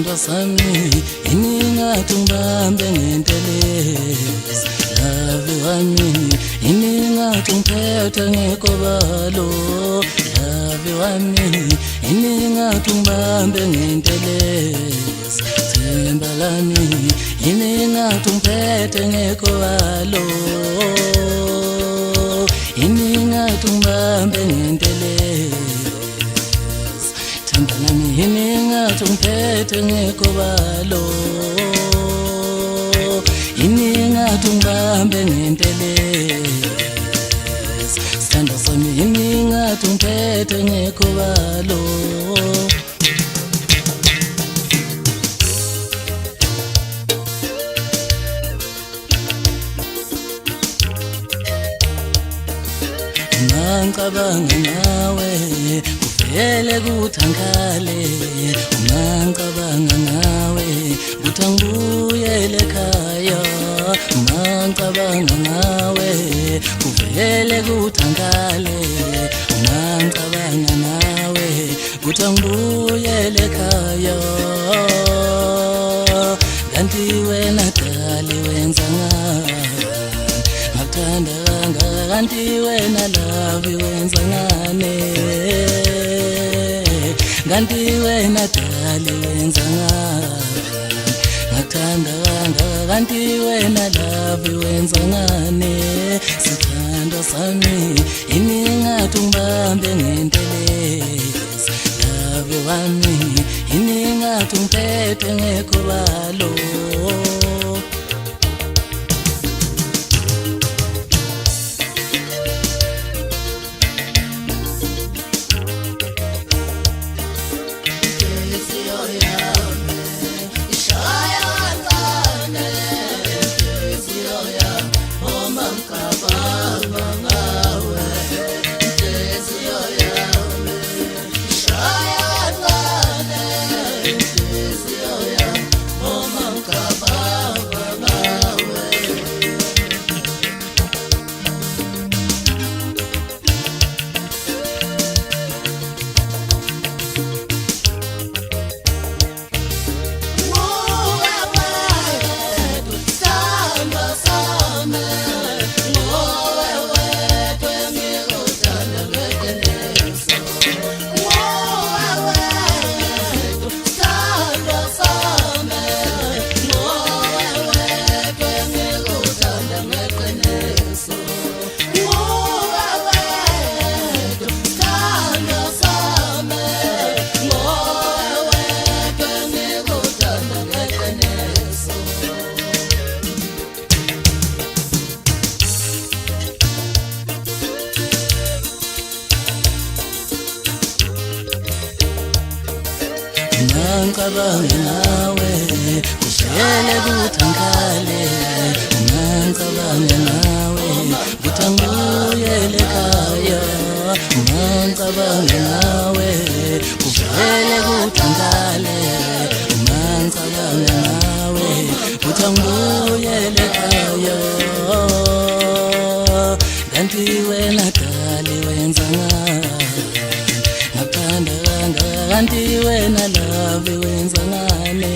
sithandwa sami iningathi ngibambe ngentelezi love wami iningathi ngiphethe ngekobalo love wami iningathi ngibambe ngentelezi themba lami iningathi ngiphethe ngekobalo iningathi ngibambe ngentelezi themba lami iningathi ngiphethe ngekobalo iningathi ngibambe ngentelezi sithandwa sami iningathi ngiphethe ngekobalo Ngicabanga nawe kuvele kuthangale ngicabanga nawe uthi ngibuyele ekhaya ngicabanga nawe kuvele kuthangale ngicabanga nawe uthi ngibuyele ekhaya kanti wena dali wenza ngani ngakuthanda kanti wena love wenza ngane kanti wena dali wenza ngani ngakuthanda kanti wena love wenza ngane sithandwa sami iningathi ngibambe ngentelezi love wami iningathi ngiphethe ngekobalo ngicabanga nawe kuvele kuthangale ngicabanga nawe uthi ngibuyele ekhaya ngicabanga nawe kuvele kuthangale ngicabanga nawe uthi ngibuyele ekhaya kanti wena dali wenza ngani ngakuthanda kanti wena love wenza ngani